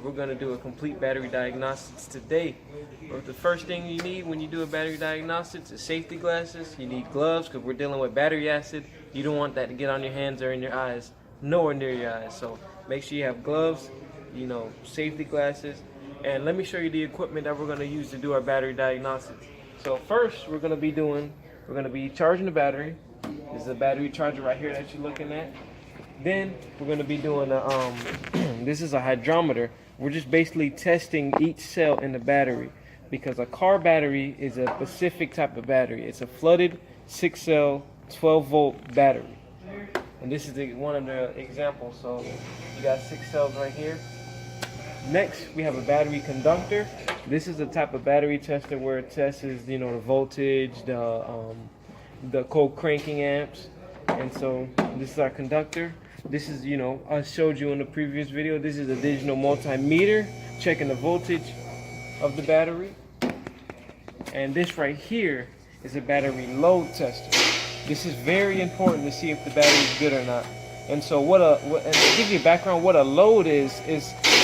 we're going to do a complete battery diagnostics today. But the first thing you need when you do a battery diagnostics is safety glasses. You need gloves because we're dealing with battery acid. You don't want that to get on your hands or in your eyes, nowhere near your eyes. So make sure you have gloves, you know, safety glasses. And let me show you the equipment that we're going to use to do our battery diagnostics. So first we're going to be charging the battery. This is a battery charger right here that you're looking at. Then we're going to be doing a this is a hydrometer. We're just basically testing each cell in the battery, because a car battery is a specific type of battery. It's a flooded 6-cell 12-volt battery, and this is one of the examples. So you got 6 cells right here. Next, we have a battery conductor. This is the type of battery tester where it tests, you know, the voltage, the cold cranking amps. And so this is our conductor. This is, you know, I showed you in the previous video, this is a digital multimeter checking the voltage of the battery. And this right here is a battery load tester. This is very important to see if the battery is good or not. And so and to give you a background, what a load is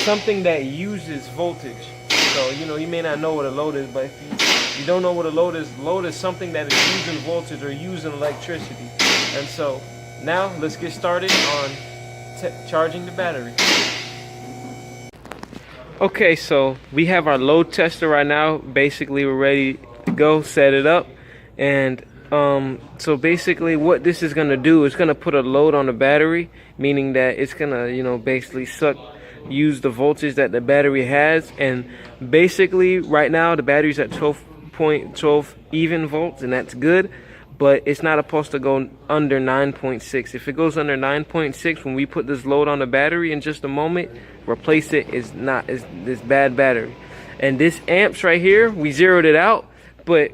something that uses voltage. So, you know, you may not know what a load is, but if you don't know what a load is something that is using voltage or using electricity. And so now let's get started on charging the battery. Okay, so we have our load tester right now. Basically, we're ready to go, set it up. And so basically what this is going to do is going to put a load on the battery, meaning that it's going to, you know, basically use the voltage that the battery has. And basically right now the battery's at 12.12 even volts, and that's good, but it's not supposed to go under 9.6. If it goes under 9.6, when we put this load on the battery in just a moment, replace it. Is this bad battery. And this amps right here, we zeroed it out, but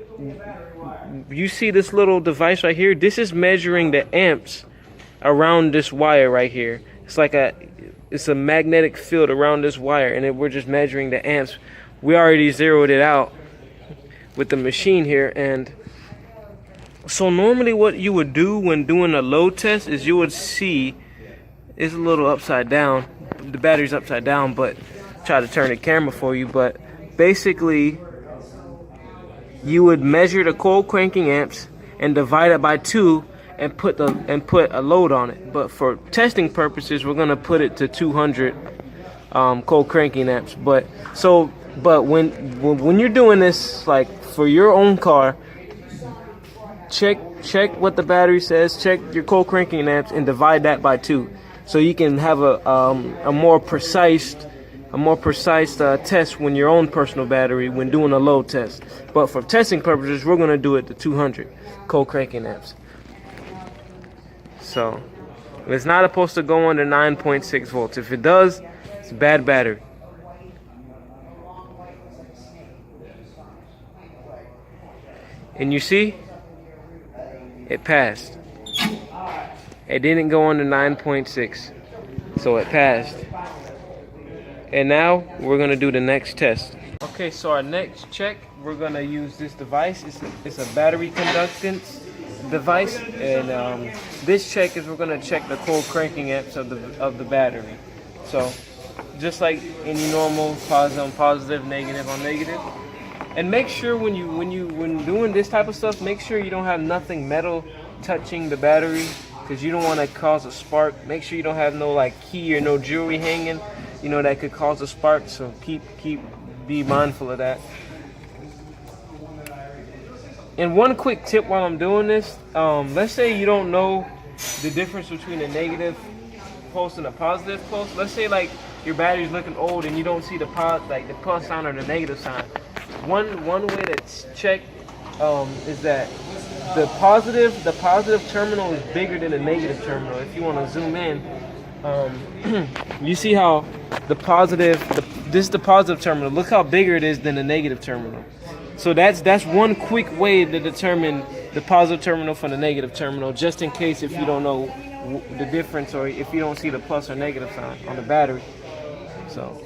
you see this little device right here, this is measuring the amps around this wire right here. It's like it's a magnetic field around this wire, and we're just measuring the amps. We already zeroed it out with the machine here. And so normally what you would do when doing a load test is you would see it's a little upside down, the battery's upside down, but try to turn the camera for you. But basically you would measure the cold cranking amps and divide it by 2 and put a load on it. But for testing purposes, we're gonna put it to 200 cold cranking amps. But when you're doing this, like for your own car, check what the battery says, check your cold cranking amps, and divide that by 2, so you can have a more precise test when your own personal battery when doing a load test. But for testing purposes, we're gonna do it to 200 cold cranking amps. So it's not supposed to go under 9.6 volts. If it does, it's a bad battery. And you see, it passed. It didn't go under 9.6, so it passed. And now we're gonna do the next test. Okay, so our next check, we're gonna use this device. It's a battery conductance device, and this check is we're gonna check the cold cranking amps of the battery. So just like any normal positive on positive, negative on negative. And make sure when doing this type of stuff, make sure you don't have nothing metal touching the battery, because you don't want to cause a spark. Make sure you don't have no like key or no jewelry hanging, you know, that could cause a spark. So be mindful of that. And one quick tip while I'm doing this, let's say you don't know the difference between a negative pulse and a positive pulse. Let's say like your battery's looking old and you don't see the plus sign or the negative sign. One way to check is that the positive terminal is bigger than the negative terminal. If you want to zoom in, you see how this is the positive terminal. Look how bigger it is than the negative terminal. So that's one quick way to determine the positive terminal from the negative terminal, just in case if you don't know the difference, or if you don't see the plus or negative sign on the battery. So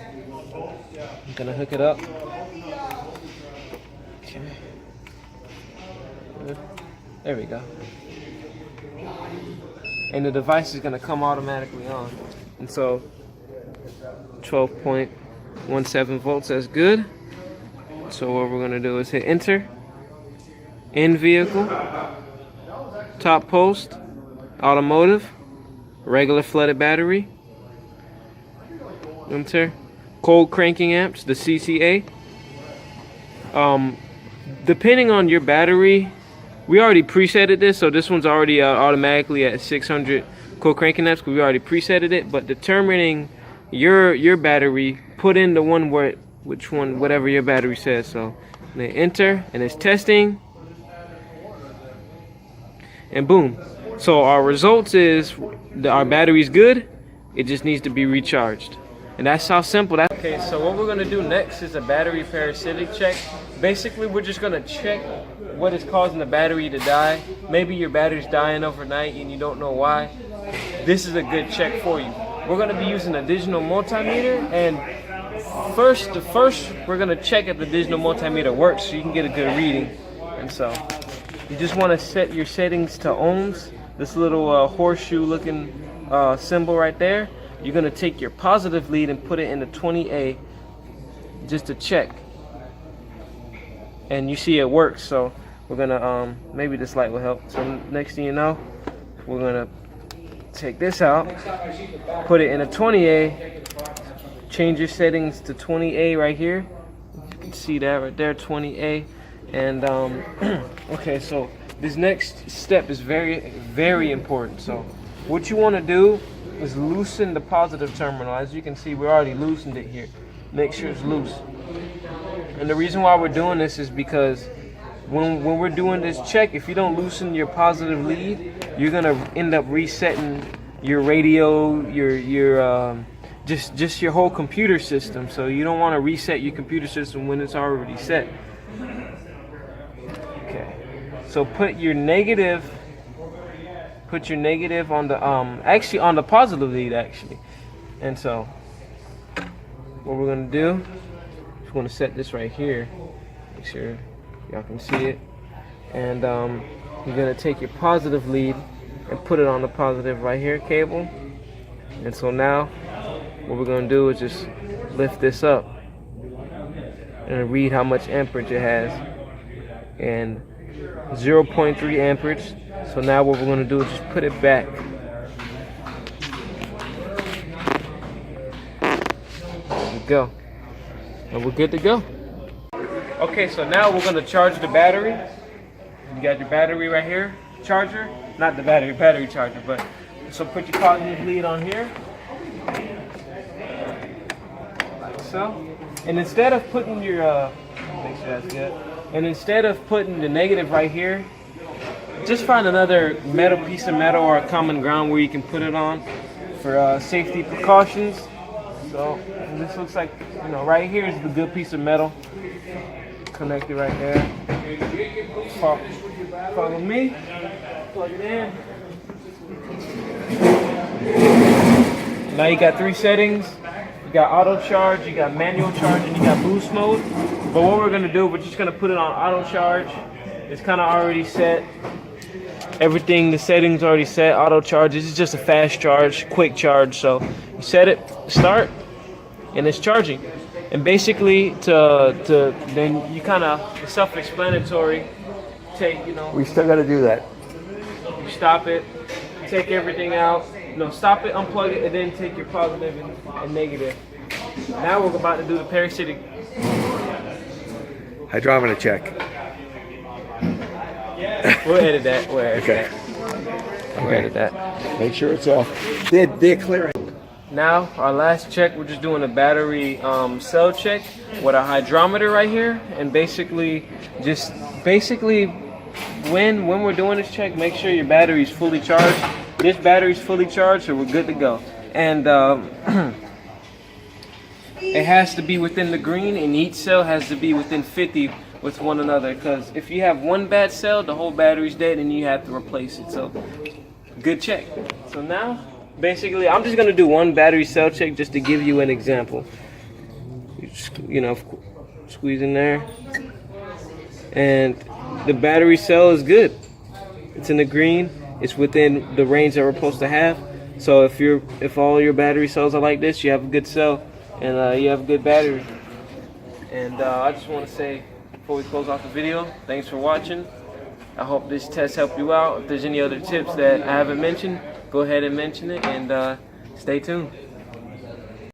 I'm gonna hook it up. Okay. There we go. And the device is gonna come automatically on. And so 12.12 1.7 volts, that's good. So what we're gonna do is hit enter. In vehicle, top post, automotive, regular flooded battery, enter. Cold cranking amps, the CCA. Depending on your battery, we already presetted this, so this one's already automatically at 600 cold cranking amps because we already presetted it. But determining your battery, put in the one where whatever your battery says. So then enter, and it's testing, and boom. So our results is that our battery's good. It just needs to be recharged, and that's how simple that. Okay, so what we're gonna do next is a battery parasitic check. Basically, we're just gonna check what is causing the battery to die. Maybe your battery's dying overnight and you don't know why. This is a good check for you. We're gonna be using a digital multimeter, and first we're gonna check if the digital multimeter works so you can get a good reading. And so you just want to set your settings to ohms. This little horseshoe looking symbol right there. You're gonna take your positive lead and put it into 20A just to check. And you see it works, so we're gonna maybe this light will help. So next thing you know, we're gonna take this out, put it in a 20A, change your settings to 20A right here. You can see that right there, 20A. And okay, so this next step is very, very important. So what you want to do is loosen the positive terminal. As you can see, we already loosened it here. Make sure it's loose. And the reason why we're doing this is because when we're doing this check, if you don't loosen your positive lead, you're gonna end up resetting your radio, your just your whole computer system. So you don't want to reset your computer system when it's already set. Okay, so put your negative on the actually on the positive lead actually. And so what we're gonna do, just want to set this right here, make sure y'all can see it. And you're gonna take your positive lead and put it on the positive right here cable. And so now what we're gonna do is just lift this up and read how much amperage it has, and 0.3 amperage. So now what we're gonna do is just put it back. There we go. And we're good to go. Okay, so now we're gonna charge the battery. You got your battery right here, charger. Not the battery charger, but so put your positive lead on here. Like so. And instead of putting your make sure that's good. And instead of putting the negative right here, just find another metal piece of metal or a common ground where you can put it on for safety precautions. So this looks like, you know, right here is the good piece of metal. Connect it right there. Follow me. Plug it in. Now you got 3 settings. You got auto charge, you got manual charge, and you got boost mode. But what we're gonna do, we're just gonna put it on auto charge. It's kind of already set. Everything, the settings already set. Auto charge. This is just a fast charge, quick charge. So you set it, start, and it's charging. And basically, then you kind of self-explanatory. Take, you know. We still got to do that. You stop it, take everything out. No, stop it, unplug it, and then take your positive and negative. Now we're about to do the parasitic Hydrometer check. We'll edit that. We'll edit Okay. that. We'll edit that. Make sure it's off. They're clearing. Now, our last check, we're just doing a battery cell check with a hydrometer right here. And basically, when we're doing this check, make sure your battery is fully charged. This battery is fully charged, so we're good to go. And it has to be within the green, and each cell has to be within 50 with one another. Because if you have one bad cell, the whole battery's dead, and you have to replace it. So, good check. So now, basically, I'm just gonna do one battery cell check just to give you an example. You know, squeeze in there, and the battery cell is good. It's in the green. It's within the range that we're supposed to have. So if all your battery cells are like this, you have a good cell. and you have a good battery. And I just want to say, before we close off the video, thanks for watching. I hope this test helped you out. If there's any other tips that I haven't mentioned, go ahead and mention it, and stay tuned.